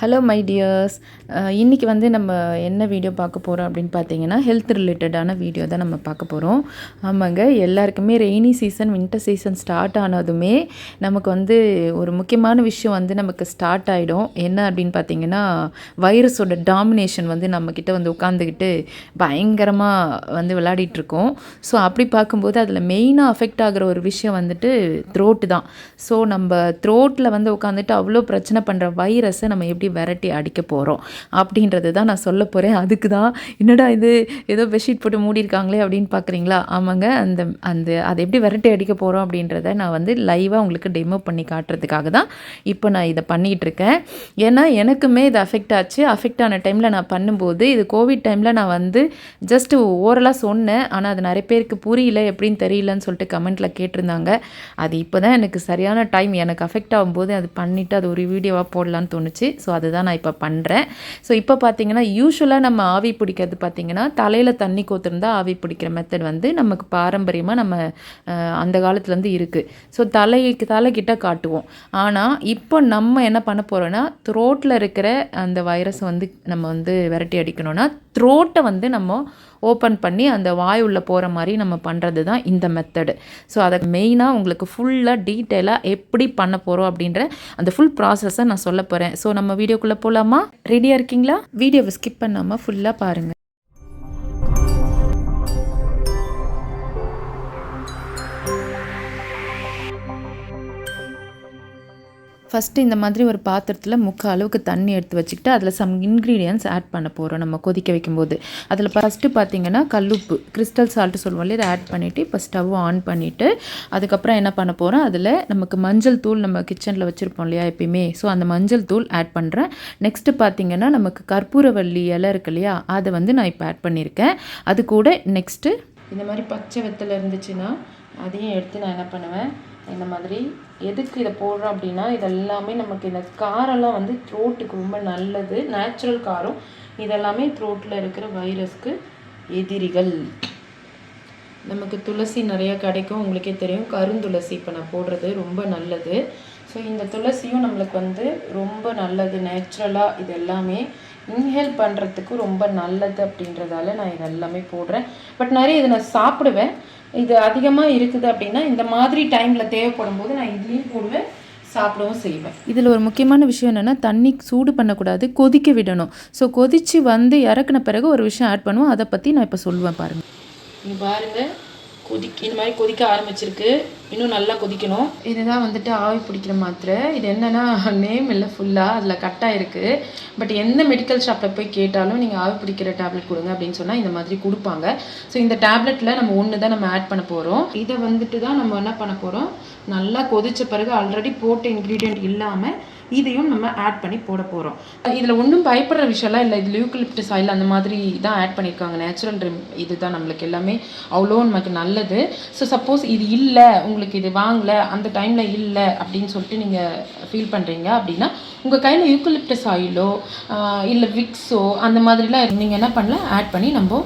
Hello my tears, இன்றைக்கி வந்து நம்ம என்ன வீடியோ பார்க்க போகிறோம் அப்படின்னு பார்த்தீங்கன்னா ஹெல்த் ரிலேட்டடான வீடியோ தான் நம்ம பார்க்க போகிறோம். ஆமாங்க, எல்லாருக்குமே rainy season winter season start ஆனதுமே நமக்கு வந்து ஒரு முக்கியமான விஷயம் வந்து நமக்கு ஸ்டார்ட் ஆகிடும். என்ன அப்படின்னு பார்த்தீங்கன்னா வைரஸோட டாமினேஷன் வந்து நம்மக்கிட்ட வந்து உட்காந்துக்கிட்டு பயங்கரமாக வந்து விளையாடிட்டுருக்கோம். ஸோ அப்படி பார்க்கும்போது அதில் மெயினாக அஃபெக்ட் ஆகிற ஒரு விஷயம் வந்துட்டு த்ரோட்டு தான். ஸோ நம்ம த்ரோட்டில் வந்து உட்காந்துட்டு அவ்வளோ பிரச்சனை பண்ணுற வைரஸை நம்ம எப்படி விரட்டி அடிக்க போகிறோம் அப்படின்றது தான் நான் சொல்ல போகிறேன். அதுக்கு தான் என்னடா இது ஏதோ பெட்ஷீட் போட்டு மூடியிருக்காங்களே அப்படின்னு பார்க்குறீங்களா? ஆமாங்க, அந்த அந்த அதை எப்படி விரட்டி அடிக்க போகிறோம் அப்படின்றத நான் வந்து லைவாக உங்களுக்கு டெமோ பண்ணி காட்டுறதுக்காக தான் இப்போ நான் இதை பண்ணிகிட்ருக்கேன். ஏன்னா எனக்குமே இது அஃபெக்ட் ஆச்சு. அஃபெக்ட் ஆன டைமில் நான் பண்ணும்போது இது கோவிட் டைமில் நான் வந்து ஜஸ்ட்டு ஓரலாக சொன்னேன். ஆனால் அது நிறைய பேருக்கு புரியல, எப்படின்னு தெரியலன்னு சொல்லிட்டு கமெண்ட்டில் கேட்டிருந்தாங்க. அது இப்போ தான் எனக்கு சரியான டைம், எனக்கு அஃபெக்ட் ஆகும்போது அது பண்ணிவிட்டு அது ஒரு வீடியோவாக போடலான்னு தோணுச்சு. ஸோ அதுதான் நான் இப்போ பண்ணுறேன். ஸோ இப்போ பார்த்தீங்கன்னா யூஸ்வலாக நம்ம ஆவி பிடிக்கிறது பார்த்திங்கன்னா தலையில் தண்ணி கோத்துருந்தா ஆவி பிடிக்கிற மெத்தட் வந்து நமக்கு பாரம்பரியமாக நம்ம அந்த காலத்துலேருந்து இருக்குது. ஸோ தலைக்கிட்ட காட்டுவோம். ஆனால் இப்போ நம்ம என்ன பண்ண போகிறோன்னா த்ரோட்டில் இருக்கிற அந்த வைரஸை வந்து நம்ம வந்து விரட்டி அடிக்கணும்னா த்ரோட்டை வந்து நம்ம ஓப்பன் பண்ணி அந்த வாய் உள்ள போகிற மாதிரி நம்ம பண்ணுறது தான் இந்த மெத்தடு. ஸோ அதை மெயினாக உங்களுக்கு ஃபுல்லாக டீட்டெயிலாக எப்படி பண்ண போகிறோம் அப்படின்ற அந்த ஃபுல் ப்ராசஸை நான் சொல்ல போகிறேன். ஸோ நம்ம வீடியோக்குள்ளே போகலாமா? ரெடியாக இருக்கீங்களா? வீடியோவை ஸ்கிப் பண்ணாமல் ஃபுல்லாக பாருங்கள். ஃபஸ்ட்டு இந்த மாதிரி ஒரு பாத்திரத்தில் முக்கால் அளவுக்கு தண்ணி எடுத்து வச்சுக்கிட்டு அதில் சம் இன்க்ரீடியன்ட்ஸ் ஆட் பண்ண போகிறோம். நம்ம கொதிக்க வைக்கும்போது அதில் ஃபஸ்ட்டு பார்த்திங்கன்னா கல்லுப்பு, கிறிஸ்டல் சால்ட்டு சொல்லுவோம், இதை ஆட் பண்ணிவிட்டு இப்போ ஸ்டவ் ஆன் பண்ணிவிட்டு அதுக்கப்புறம் என்ன பண்ண போகிறோம், அதில் நமக்கு மஞ்சள் தூள் நம்ம கிச்சனில் வச்சுருப்போம் இல்லையா எப்பயுமே, ஸோ அந்த மஞ்சள் தூள் ஆட் பண்ணுறேன். நெக்ஸ்ட்டு பார்த்திங்கன்னா நமக்கு கற்பூரவள்ளி இலை இருக்கு இல்லையா, அதை வந்து நான் இப்போ ஆட் பண்ணியிருக்கேன். அது கூட நெக்ஸ்ட்டு இந்த மாதிரி பச்சை வெத்தலை இருந்துச்சுன்னா அதையும் எடுத்து நான் என்ன பண்ணுவேன், இந்த மாதிரி எதுக்கு இதை போடுறோம் அப்படின்னா இதெல்லாமே நமக்கு இந்த காரெல்லாம் வந்து த்ரோட்டுக்கு ரொம்ப நல்லது, நேச்சுரல் காரம். இதெல்லாமே த்ரோட்டில் இருக்கிற வைரஸ்க்கு எதிரிகள். நமக்கு துளசி நிறையா கிடைக்கும், உங்களுக்கே தெரியும், கருந்துளசி இப்போ நான் போடுறது ரொம்ப நல்லது. ஸோ இந்த துளசியும் நம்மளுக்கு வந்து ரொம்ப நல்லது, நேச்சுரலாக இது எல்லாமே இன்ஹேல் பண்ணுறதுக்கு ரொம்ப நல்லது அப்படின்றதால நான் இது எல்லாமே போடுறேன். பட் நிறைய இதை நான் சாப்பிடுவேன். இது அதிகமாக இருக்குது அப்படின்னா இந்த மாதிரி டைமில் தேவைப்படும் போது நான் இதுலேயும் போடுவேன், சாப்பிடவும் செய்வேன். இதில் ஒரு முக்கியமான விஷயம் என்னென்னா தண்ணி சூடு பண்ணக்கூடாது, கொதிக்க விடணும். ஸோ கொதித்து வந்து இறக்குன பிறகு ஒரு விஷயம் ஆட் பண்ணுவோம், அதை பற்றி நான் இப்போ சொல்லுவேன் பாருங்கள். நீங்கள் பாருங்கள், இந்த மாதிரி கொதிக்க ஆரம்பிச்சிருக்கு, இன்னும் நல்லா கொதிக்கணும். இதுதான் வந்துட்டு ஆவி பிடிக்கிற மாத்திரை. இது என்னென்னா நேம் இல்லை, ஃபுல்லாக அதில் கட்டாக இருக்குது. பட் எந்த மெடிக்கல் ஷாப்பில் போய் கேட்டாலும் நீங்கள் ஆவி பிடிக்கிற டேப்லெட் கொடுங்க அப்படின்னு சொன்னால் இந்த மாதிரி கொடுப்பாங்க. ஸோ இந்த டேப்லெட்டில் நம்ம ஒன்று தான் நம்ம ஆட் பண்ண போகிறோம். இதை வந்துட்டு தான் நம்ம என்ன பண்ண போகிறோம், நல்லா கொதித்த பிறகு ஆல்ரெடி போட்ட இன்க்ரீடியன்ட் இல்லாமல் இதையும் நம்ம ஆட் பண்ணி போட போகிறோம். இதில் ஒன்றும் பயப்படுற விஷயம்லாம் இல்லை. இதில் யூக்கலிப்டஸ் ஆயில் அந்த மாதிரி தான் ஆட் பண்ணியிருக்காங்க, நேச்சுரல் இது தான் நம்மளுக்கு எல்லாமே அவ்வளோ நமக்கு நல்லது. ஸோ சப்போஸ் இது இல்லை, உங்களுக்கு இது வாங்கலை, அந்த டைமில் இல்லை அப்படின்னு சொல்லிட்டு நீங்கள் ஃபீல் பண்ணுறீங்க அப்படின்னா உங்கள் கையில் யூக்கலிப்டஸ் ஆயிலோ இல்லை விக்ஸோ அந்த மாதிரிலாம் நீங்கள் என்ன பண்ணலாம், ஆட் பண்ணி நம்ம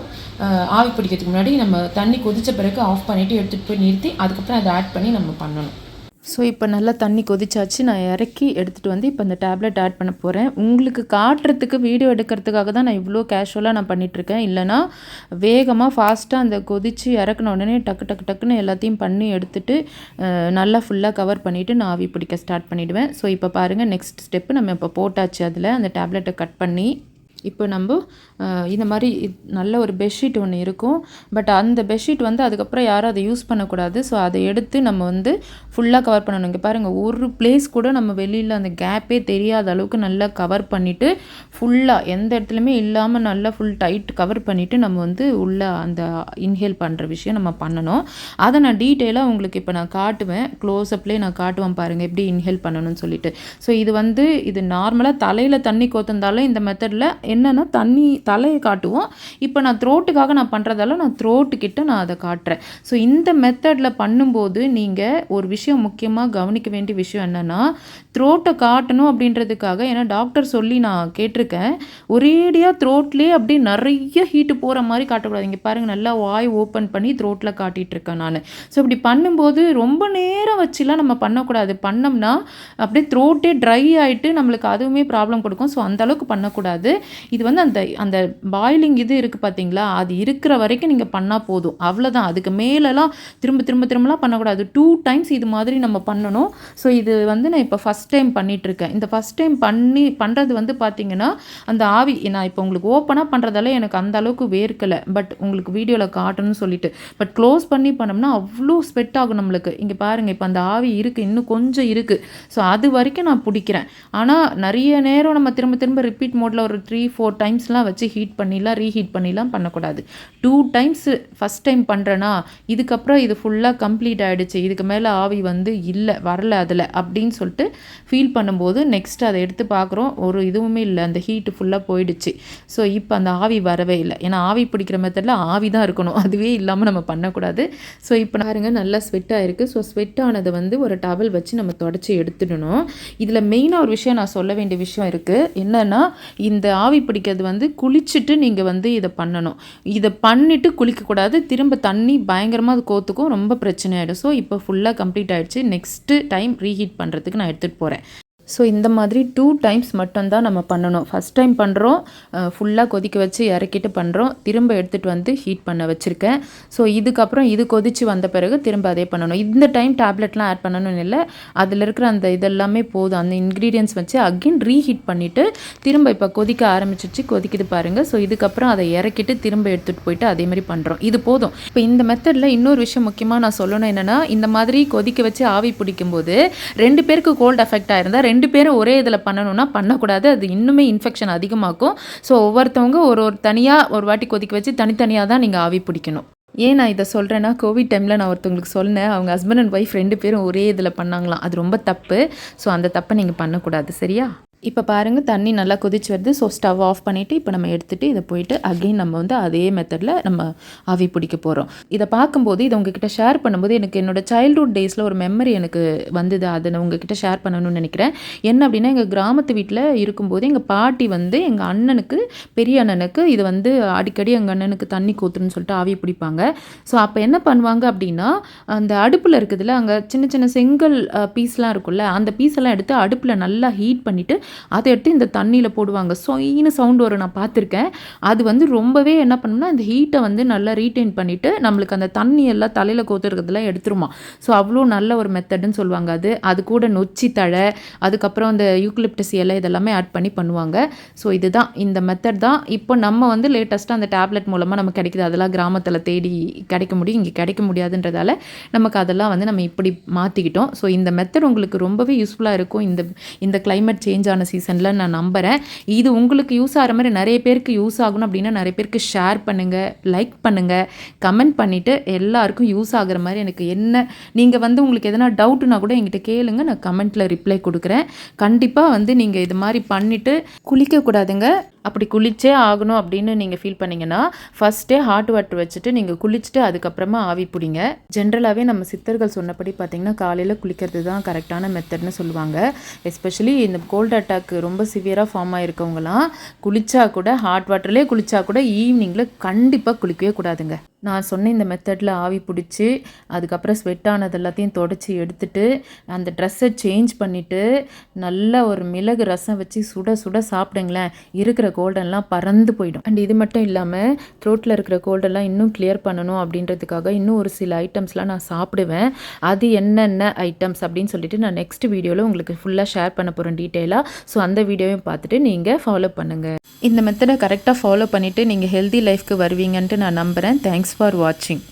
ஆவி பிடிக்கிறதுக்கு முன்னாடி நம்ம தண்ணி கொதித்த பிறகு ஆஃப் பண்ணிவிட்டு எடுத்துகிட்டு போய் நிறுத்தி அதுக்கப்புறம் அதை ஆட் பண்ணி நம்ம பண்ணணும். ஸோ இப்போ நல்லா தண்ணி கொதிச்சாச்சு, நான் இறக்கி எடுத்துகிட்டு வந்து இப்போ அந்த டேப்லெட் ஆட் பண்ண போகிறேன். உங்களுக்கு காட்டுறதுக்கு வீடியோ எடுக்கிறதுக்காக தான் நான் இவ்வளோ கேஷுவலாக நான் பண்ணிகிட்ருக்கேன். இல்லைனா வேகமாக ஃபாஸ்ட்டாக அந்த கொதித்து இறக்குன உடனே டக்குன்னு எல்லாத்தையும் பண்ணி எடுத்துகிட்டு நல்லா ஃபுல்லாக கவர் பண்ணிவிட்டு நான் ஆவி பிடிக்க ஸ்டார்ட் பண்ணிவிடுவேன். ஸோ இப்போ பாருங்கள், நெக்ஸ்ட் ஸ்டெப்பு நம்ம இப்போ போட்டாச்சு. அதில் அந்த டேப்லெட்டை கட் பண்ணி இப்போ நம்ம இந்த மாதிரி நல்ல ஒரு பெட்ஷீட் ஒன்று இருக்கும். பட் அந்த பெட்ஷீட் வந்து அதுக்கப்புறம் யாரும் அதை யூஸ் பண்ணக்கூடாது. ஸோ அதை எடுத்து நம்ம வந்து ஃபுல்லாக கவர் பண்ணணும். இங்கே பாருங்கள், ஒரு பிளேஸ் கூட நம்ம வெளியில் அந்த கேப்பே தெரியாத அளவுக்கு நல்லா கவர் பண்ணிவிட்டு ஃபுல்லாக எந்த இடத்துலையுமே இல்லாமல் நல்லா ஃபுல் டைட் கவர் பண்ணிவிட்டு நம்ம வந்து உள்ள அந்த இன்ஹேல் பண்ணுற விஷயம் நம்ம பண்ணணும். அதை நான் டீட்டெயிலாக உங்களுக்கு இப்போ நான் காட்டுவேன், க்ளோஸ்அப்லேயே நான் காட்டுவேன் பாருங்கள் எப்படி இன்ஹேல் பண்ணணும்னு சொல்லிட்டு. ஸோ இது வந்து இது நார்மலாக தலையில் தண்ணி கோத்திருந்தாலும் இந்த மெத்தடில் என்னென்னா தலையை காட்டுவோம். இப்போ நான் த்ரோட்டுக்காக நான் பண்ணுறதால நான் த்ரோட்டுக்கிட்ட நான் அதை காட்டுறேன். ஸோ இந்த மெத்தடில் பண்ணும்போது நீங்கள் ஒரு விஷயம் முக்கியமாக கவனிக்க வேண்டிய விஷயம் என்னென்னா, த்ரோட்டை காட்டணும் அப்படின்றதுக்காக, ஏன்னா டாக்டர் சொல்லி நான் கேட்டிருக்கேன், ஒரேடியாக த்ரோட்லேயே அப்படியே நிறைய ஹீட்டு போகிற மாதிரி காட்டக்கூடாது. இங்கே பாருங்கள், நல்லா வாய் ஓப்பன் பண்ணி த்ரோட்டில் காட்டிகிட்ருக்கேன் நான். ஸோ இப்படி பண்ணும்போது ரொம்ப நேரம் வச்சுலாம் நம்ம பண்ணக்கூடாது. பண்ணோம்னா அப்படியே த்ரோட்டே ட்ரை ஆகிட்டு நம்மளுக்கு அதுவுமே ப்ராப்ளம் கொடுக்கும். ஸோ அந்தளவுக்கு பண்ணக்கூடாது. இது வந்து அந்த அந்த பாயிலிங் இது இருக்குது பார்த்தீங்களா, அது இருக்கிற வரைக்கும் நீங்கள் பண்ணால் போதும், அவ்வளோதான். அதுக்கு மேலெலாம் திரும்பலாம் பண்ணக்கூடாது. 2 டைம்ஸ் இது மாதிரி நம்ம பண்ணணும். ஸோ இது வந்து நான் இப்போ ஃபஸ்ட் டைம் பண்ணிகிட்ருக்கேன். இந்த ஃபஸ்ட் டைம் பண்ணுறது வந்து பார்த்திங்கன்னா, அந்த ஆவி நான் இப்போ உங்களுக்கு ஓப்பனாக பண்ணுறதால எனக்கு அந்த அளவுக்கு வேர்க்கலை, பட் உங்களுக்கு வீடியோவில் காட்டணும்னு சொல்லிட்டு. பட் க்ளோஸ் பண்ணி பண்ணோம்னா அவ்வளோ ஸ்வெட் ஆகும் நம்மளுக்கு. இங்கே பாருங்கள், இப்போ அந்த ஆவி இருக்குது, இன்னும் கொஞ்சம் இருக்குது. ஸோ அது வரைக்கும் நான் பிடிக்கிறேன். ஆனால் நிறைய நேரம் நம்ம திரும்ப ரிப்பீட் மோடில் ஒரு 3-4 டைம்ஸ்லாம் வச்சு ஹீட் பண்ணிடலாம், ரீஹீட் பண்ணிடலாம் பண்ணக்கூடாது. 2 டைம்ஸ் ஃபஸ்ட் டைம் பண்ணுறேன்னா, இதுக்கப்புறம் இது ஃபுல்லாக கம்ப்ளீட் ஆகிடுச்சு, இதுக்கு மேலே ஆவி வந்து இல்லை வரல அதில் அப்படின்னு சொல்லிட்டு ஃபீல் பண்ணும்போது நெக்ஸ்ட் அதை எடுத்து பார்க்குறோம், ஒரு இதுவுமே இல்லை, அந்த ஹீட்டு ஃபுல்லாக போயிடுச்சு. ஸோ இப்போ அந்த ஆவி வரவே இல்லை. ஏன்னா ஆவி பிடிக்கிற மெத்தடில் ஆவி தான் இருக்கணும், அதுவே இல்லாமல் நம்ம பண்ணக்கூடாது. ஸோ இப்போ பாருங்க நல்லா ஸ்வெட் ஆகிருக்கு. ஸோ ஸ்வெட் ஆனதை வந்து ஒரு டவல் வச்சு நம்ம தொடச்சி எடுத்துடணும். இதில் மெயினாக ஒரு விஷயம் நான் சொல்ல வேண்டிய விஷயம் இருக்குது. என்னென்னா, இந்த ஆவி பிடிக்கிறது வந்து குளிச்சுட்டு நீங்கள் வந்து இதை பண்ணணும். இதை பண்ணிவிட்டு குளிக்கக்கூடாது. திரும்ப தண்ணி பயங்கரமாக அது கோத்துக்கும், ரொம்ப பிரச்சனை ஆகிடும். ஸோ இப்போ ஃபுல்லாக கம்ப்ளீட் ஆகிடுச்சு. நெக்ஸ்ட்டு டைம் ரீஹீட் பண்ணுறதுக்கு நான் எடுத்துகிட்டு போகிறேன். ஸோ இந்த மாதிரி 2 டைம்ஸ் மட்டும்தான் நம்ம பண்ணணும். ஃபஸ்ட் டைம் பண்ணுறோம், ஃபுல்லாக கொதிக்க வச்சு இறக்கிட்டு பண்ணுறோம், திரும்ப எடுத்துகிட்டு வந்து ஹீட் பண்ண வச்சுருக்கேன். ஸோ இதுக்கப்புறம் இது கொதித்து வந்த பிறகு திரும்ப அதே பண்ணணும். இந்த டைம் டேப்லெட்லாம் ஆட் பண்ணணும்னு இல்லை, அதில் இருக்கிற அந்த இதெல்லாமே போதும். அந்த இன்க்ரீடியன்ஸ் வச்சு அகெயின் ரீஹீட் பண்ணிவிட்டு திரும்ப இப்போ கொதிக்க ஆரம்பிச்சிச்சு, கொதிக்குது பாருங்கள். ஸோ இதுக்கப்புறம் அதை இறக்கிட்டு திரும்ப எடுத்துகிட்டு போயிட்டு அதேமாதிரி பண்ணுறோம். இது போதும். இப்போ இந்த மெத்தடில் இன்னொரு விஷயம் முக்கியமாக நான் சொல்லணும் என்னென்னா, இந்த மாதிரி கொதிக்க வச்சு ஆவி பிடிக்கும்போது 2 பேருக்கு கோல்டு அஃபெக்ட் ஆயிருந்தால் 2 பேரும் ஒரே இதில் பண்ணணும்னா பண்ணக்கூடாது. அது இன்னுமே இன்ஃபெக்ஷன் அதிகமாக்கும். ஸோ ஒவ்வொருத்தவங்க ஒரு தனியாக ஒரு வாட்டி கொதிக்க வச்சு தனித்தனியாக தான் நீங்கள் ஆவி பிடிக்கணும். ஏன் நான் இதை சொல்கிறேன்னா, கோவிட் டைமில் நான் ஒருத்தவங்களுக்கு சொன்னேன், அவங்க ஹஸ்பண்ட் அண்ட் ஒய்ஃப் 2 பேரும் ஒரே இதில் பண்ணாங்களாம். அது ரொம்ப தப்பு. ஸோ அந்த தப்பை நீங்கள் பண்ணக்கூடாது, சரியா? இப்போ பாருங்கள், தண்ணி நல்லா கொதிச்சு வருது. ஸோ ஸ்டவ் ஆஃப் பண்ணிவிட்டு இப்போ நம்ம எடுத்துகிட்டு இதை போயிட்டு அகெயின் நம்ம வந்து அதே மெத்தடில் நம்ம ஆவி பிடிக்க போகிறோம். இதை பார்க்கும்போது இதை உங்ககிட்ட ஷேர் பண்ணும்போது எனக்கு என்னோடய சைல்ட்ஹுட் டேஸில் ஒரு மெமரி எனக்கு வந்தது. அதை நான் உங்ககிட்ட ஷேர் பண்ணணும்னு நினைக்கிறேன். என்ன அப்படின்னா, எங்கள் கிராமத்து வீட்டில் இருக்கும்போது எங்கள் பாட்டி வந்து எங்கள் அண்ணனுக்கு, பெரிய அண்ணனுக்கு இது வந்து அடிக்கடி எங்கள் அண்ணனுக்கு தண்ணி கோத்துருன்னு சொல்லிட்டு ஆவி பிடிப்பாங்க. ஸோ அப்போ என்ன பண்ணுவாங்க அப்படின்னா, அந்த அடுப்பில் இருக்குதுல்ல, அங்கே சின்ன சின்ன செங்கல் பீஸ்லாம் இருக்குல்ல, அந்த பீஸெல்லாம் எடுத்து அடுப்பில் நல்லா ஹீட் பண்ணிவிட்டு அதை எடுத்து இந்த தண்ணியில் போடுவாங்க. சொயின்னு சவுண்ட் வரும், நான் பார்த்துருக்கேன். அது வந்து ரொம்பவே என்ன பண்ணணும்னா, இந்த ஹீட்டை வந்து நல்லா ரீட்டைன் பண்ணிவிட்டு நம்மளுக்கு அந்த தண்ணி எல்லாம் தலையில் கோத்துறதுலாம் எடுத்துருமா. ஸோ அவ்வளோ நல்ல ஒரு மெத்தடுன்னு சொல்லுவாங்க. அது கூட நொச்சி தழை, அதுக்கப்புறம் அந்த யூக்கலிப்டஸ் இலை இதெல்லாமே ஆட் பண்ணி பண்ணுவாங்க. ஸோ இதுதான் இந்த மெத்தட் தான். இப்போ நம்ம வந்து லேட்டஸ்ட்டாக அந்த டேப்லெட் மூலமாக நமக்கு கிடைக்குது. அதெல்லாம் கிராமத்தில் தேடி கிடைக்க முடியும், இங்கே கிடைக்க முடியாதுன்றதால நமக்கு அதெல்லாம் வந்து நம்ம இப்படி மாற்றிக்கிட்டோம். ஸோ இந்த மெத்தட் உங்களுக்கு ரொம்பவே யூஸ்ஃபுல்லாக இருக்கும் இந்த கிளைமேட் சேஞ்ச் ஆன சீசனில் நான் நம்புகிறேன். இது உங்களுக்கு யூஸ் ஆகிற மாதிரி நிறைய பேருக்கு யூஸ் ஆகணும் அப்படின்னா நிறைய பேருக்கு ஷேர் பண்ணுங்கள், லைக் பண்ணுங்கள், கமெண்ட் பண்ணிவிட்டு எல்லாருக்கும் யூஸ் ஆகிற மாதிரி எனக்கு என்ன நீங்கள் வந்து உங்களுக்கு எதனா டவுட்னா கூட என்கிட்ட கேளுங்க, நான் கமெண்ட்டில் ரிப்ளை கொடுக்குறேன். கண்டிப்பாக வந்து நீங்கள் இது மாதிரி பண்ணிவிட்டு குளிக்கக்கூடாதுங்க. அப்படி குளிச்சே ஆகணும் அப்படின்னு நீங்கள் ஃபீல் பண்ணிங்கன்னா ஃபஸ்ட்டே ஹாட் வாட்டர் வச்சுட்டு நீங்கள் குளிச்சுட்டு அதுக்கப்புறமா ஆவி பிடிங்க. ஜென்ரலாகவே நம்ம சித்தர்கள் சொன்னபடி பார்த்திங்கன்னா காலையில் குளிக்கிறது தான் கரெக்டான மெத்தட்னு சொல்லுவாங்க. எஸ்பெஷலி இந்த கோல்டு அட்டாக் ரொம்ப சிவியராக ஃபார்ம் ஆகிருக்கவங்களாம் குளித்தா கூட, ஹாட் வாட்டர்லேயே குளித்தா கூட ஈவினிங்கில் கண்டிப்பாக குளிக்கவே கூடாதுங்க. நான் சொன்ன இந்த மெத்தடில் ஆவி பிடிச்சி அதுக்கப்புறம் ஸ்வெட் ஆனது எல்லாத்தையும் தொடச்சி எடுத்துட்டு அந்த ட்ரெஸ்ஸை சேஞ்ச் பண்ணிவிட்டு நல்ல ஒரு மிளகு ரசம் வச்சு சுட சுட சாப்பிடுங்களேன், இருக்கிற கோல்டெல்லாம் பறந்து போயிடும். அண்ட் இது மட்டும் இல்லாமல் த்ரோட்டில் இருக்கிற கோல்டெல்லாம் இன்னும் கிளியர் பண்ணணும் அப்படின்றதுக்காக இன்னும் ஒரு சில ஐட்டம்ஸ்லாம் நான் சாப்பிடுவேன். அது என்னென்ன ஐட்டம்ஸ் அப்படின்னு சொல்லிட்டு நான் நெக்ஸ்ட் வீடியோவில் உங்களுக்கு ஃபுல்லாக ஷேர் பண்ண போகிறேன் டீட்டெயிலாக. ஸோ அந்த வீடியோவையும் பார்த்துட்டு நீங்கள் ஃபாலோ பண்ணுங்கள். இந்த மெத்தடை கரெக்டாக ஃபாலோ பண்ணிவிட்டு நீங்கள் ஹெல்தி லைஃப்க்கு வருவீங்கன்ட்டு நான் நம்புகிறேன். தேங்க்ஸ் ஃபார் வாட்சிங்.